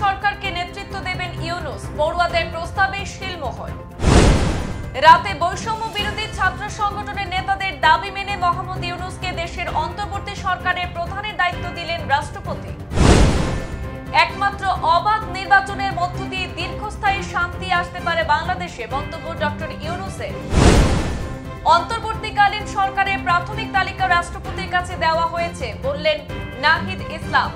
সরকারকে নেতৃত্ব দেবেন ইউনূস, পড়ুয়াদের প্রস্তাবে শিলমোহর। রাতে বৈষম্য বিরোধী ছাত্র সংগঠনের নেতাদের দাবি মেনে মোহাম্মদ ইউনূসকে দেশের অন্তর্বর্তী সরকারের প্রধানের দায়িত্ব দিলেন রাষ্ট্রপতি। একমাত্র অবাধ নির্বাচনের মধ্য দিয়ে দীর্ঘস্থায়ী শান্তি আসতে পারে বাংলাদেশে, মন্তব্য ডক্টর ইউনূসের। অন্তর্বর্তীকালীন সরকারের প্রাথমিক তালিকা রাষ্ট্রপতির কাছে দেওয়া হয়েছে, বললেন নাহিদ ইসলাম।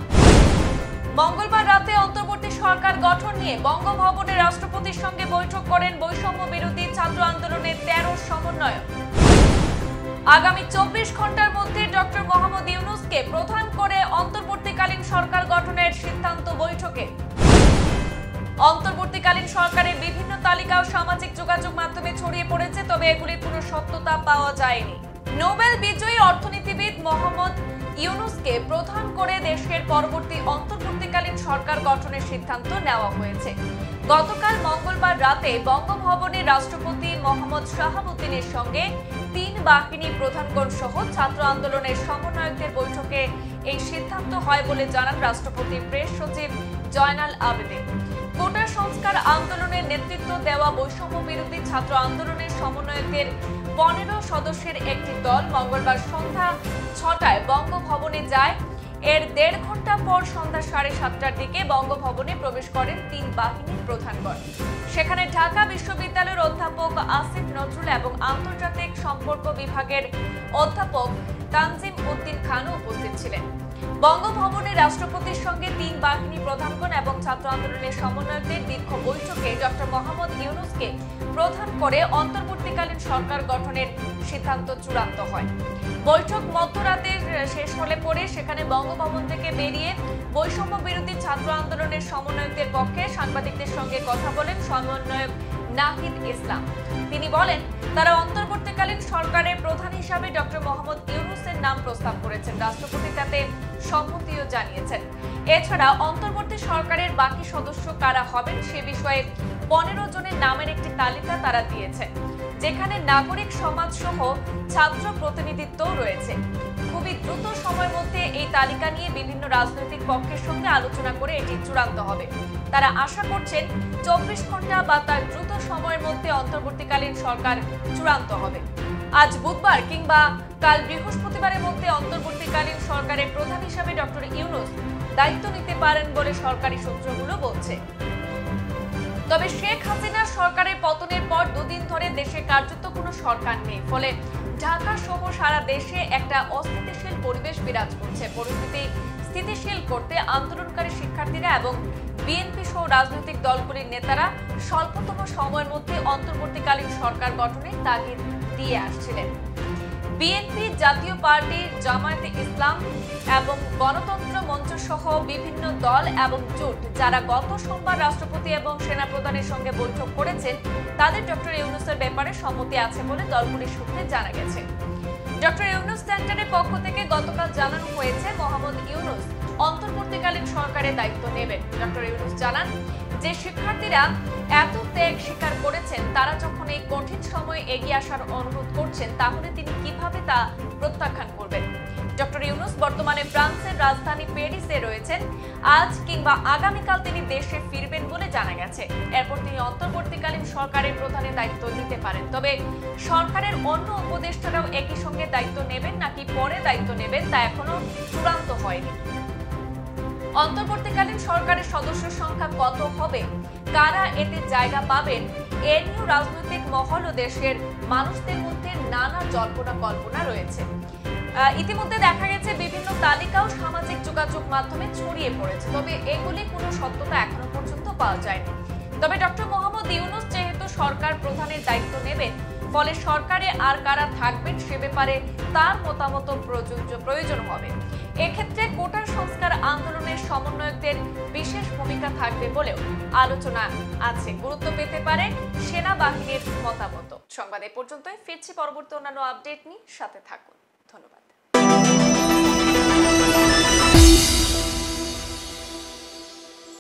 মঙ্গলবার রাতে অন্তর্বর্তী সরকার গঠন নিয়ে বঙ্গভবনে রাষ্ট্রপতির সঙ্গে বৈঠক করেন বৈষম্য বিরোধী ছাত্র আন্দোলনের 13 সমন্বয়ক। আগামী 24 ঘন্টার মধ্যে ডক্টর মোহাম্মদ ইউনূসকে প্রধান করে অন্তর্বর্তীকালীন সরকার গঠনের সিদ্ধান্ত বৈঠকে। অন্তর্বর্তীকালীন সরকারের বিভিন্ন তালিকা ও সামাজিক যোগাযোগ মাধ্যমে ছড়িয়ে পড়েছে, তবে এগুলির কোনো সত্যতা পাওয়া যায়নি। নোবেল বিজয়ী অর্থনীতিবিদ মোহাম্মদ ইউনূসকে প্রধান করে দেশের পরবর্তী অন্তর্বর্তীকালীন সরকার গঠনের সিদ্ধান্ত নেওয়া হয়েছে। গতকাল মঙ্গলবার রাতে বঙ্গভবনে রাষ্ট্রপতি মোহাম্মদ শাহাবুদ্দিনের সঙ্গে 3 বাহিনী প্রধানগণ সহ ছাত্র আন্দোলনের সমন্বয়কদের বৈঠকে এই সিদ্ধান্ত হয় বলে জানান রাষ্ট্রপতির প্রেস সচিব জয়নাল আবেদিন। কোটা সংস্কার আন্দোলনের নেতৃত্ব দেওয়া বৈষম্য বিরোধী ছাত্র আন্দোলনের সমন্বয়কদের 15 সদস্যের একটি দল মঙ্গলবার সন্ধ্যা 6টায় বঙ্গভবনে যায়। এর 1.5 ঘন্টা পর সন্ধ্যা 7:30টার দিকে বঙ্গভবনে প্রবেশ করেন 3 বাহিনীর প্রধানগণ। সেখানে ঢাকা বিশ্ববিদ্যালয়ের অধ্যাপক আসিফ নজরুল এবং আন্তর্জাতিক সম্পর্ক বিভাগের অধ্যাপক তানজিম উদ্দিন খানও উপস্থিত ছিলেন। বঙ্গভবনে রাষ্ট্রপতির সঙ্গে 3 বাহিনী প্রধানগণ এবং ছাত্র আন্দোলনের সমন্বয়কদের দীর্ঘ বৈঠকে ডক্টর মোহাম্মদ ইউনূসকে প্রধান করে অন্তর্বর্তীকালীন সরকার গঠনের সিদ্ধান্ত চূড়ান্ত হয়। বৈঠক মধ্যরাতে শেষ হলে পরে সেখানে বঙ্গভবন থেকে বেরিয়ে বৈষম্য বিরোধী ছাত্র আন্দোলনের সমন্বয়কদের পক্ষে সাংবাদিকদের সঙ্গে কথা বলেন সমন্বয়ক নাহিদ ইসলাম। তিনি বলেন, তারা অন্তর্বর্তীকালীন সরকারের প্রধান হিসাবে ডক্টর মোহাম্মদ ইউনূসের নাম প্রস্তাব করেছেন। রাষ্ট্রপতি তাতে সম্মতিও জানিয়েছেন। এছাড়া অন্তর্বর্তী সরকারের বাকি সদস্য কারা হবেন সে বিষয়ে 15 জনের নামের একটি তালিকা তারা দিয়েছেন, যেখানে নাগরিক সমাজ সহ ছাত্র প্রতিনিধিত্বও রয়েছে। খুবই দ্রুত সময়ের মধ্যে এই তালিকা নিয়ে বিভিন্ন রাজনৈতিক পক্ষের সঙ্গে আলোচনা করে এটি চূড়ান্ত হবে। তারা আশা করছেন 24 ঘন্টা বা তার দ্রুত সময়ের মধ্যে অন্তর্বর্তীকালীন সরকার চূড়ান্ত হবে। আজ বুধবার কিংবা কাল বৃহস্পতিবারের মধ্যে অন্তর্বর্তীকালীন সরকারের প্রধান হিসাবে ডক্টর ইউনূস দায়িত্ব নিতে পারেন বলে সরকারি সূত্রগুলো বলছে। তবে শেখ হাসিনার সরকারের পতনের পর 2 দিন ধরে দেশে কার্যত কোনো সরকার নেই, ফলে ঢাকা সহ সারা দেশে একটা অস্থিতিশীল পরিবেশ বিরাজ করছে। পরিস্থিতি স্থিতিশীল করতে আন্দোলনকারী শিক্ষার্থীরা এবং বিএনপি সহ রাজনৈতিক দলগুলির নেতারা স্বল্পতম সময়ের মধ্যে অন্তর্বর্তীকালীন সরকার গঠনের তাগিদ দিয়ে আসছিলেন। বিএনপি, জাতীয় পার্টি, জামায়াতে ইসলাম এবং গণতন্ত্র মঞ্চ সহ বিভিন্ন দল এবং জোট যারা গত সোমবার রাষ্ট্রপতি এবং সেনাপ্রধানের সঙ্গে বৈঠক করেছেন, তাদের ডক্টর ইউনূসের ব্যাপারে সম্মতি আছে বলে দলগুলির সূত্রে জানা গেছে। ডক্টর ইউনূস সেন্টারের পক্ষ থেকে গতকাল জানানো হয়েছে মোহাম্মদ ইউনূস অন্তর্বর্তীকালীন সরকারের দায়িত্ব নেবেন। ডক্টর ইউনূস জানান যে শিক্ষার্থীরা এত ত্যাগ স্বীকার করেছেন, তারা যখন এই কঠিন সময়ে এগিয়ে আসার অনুরোধ করছেন, তাহলে তিনি কিভাবে তা প্রত্যাখ্যান করবেন। ডক্টর ইউনূস বর্তমানে ফ্রান্সের রাজধানী প্যারিসে রয়েছেন। আজ কিংবা আগামীকাল তিনি দেশে ফিরবেন বলে জানা গেছে। এরপর তিনি অন্তর্বর্তীকালীন সরকারের প্রধানের দায়িত্ব নিতে পারেন। তবে সরকারের অন্য উপদেষ্টারাও একই সঙ্গে দায়িত্ব নেবেন নাকি পরে দায়িত্ব নেবেন তা এখনো চূড়ান্ত হয়নি। অন্তর্বর্তীকালীন সরকারের সদস্য সংখ্যা কত হবে, কারা এতে জায়গা পাবেন, এ নিয়েও রাজনৈতিক মহল ও দেশের মানুষদের মধ্যে নানা জল্পনা কল্পনা রয়েছে। ইতিমধ্যে দেখা গেছে বিভিন্ন তালিকাও সামাজিক যোগাযোগ মাধ্যমে ছড়িয়ে পড়েছে, তবে এগুলি কোনো সত্যতা এখনো পর্যন্ত পাওয়া যায়নি। তবে ডক্টর মোহাম্মদ ইউনূস যেহেতু সরকার প্রধানের দায়িত্ব নেবেন, ফলে সরকারে আর কারা থাকবেন সে ব্যাপারে তার মতামত প্রয়োজন হবে। এক্ষেত্রে কোটা সংস্কার আন্দোলনের সমন্বয়কদের বিশেষ ভূমিকা থাকবে বলেও আলোচনা আছে। গুরুত্ব পেতে পারে সেনাবাহিনীর মতামত। সংবাদ এ পর্যন্তই, ফিরছি পরবর্তী অন্যান্য আপডেট নিয়ে, সাথে থাকুন। ধন্যবাদ।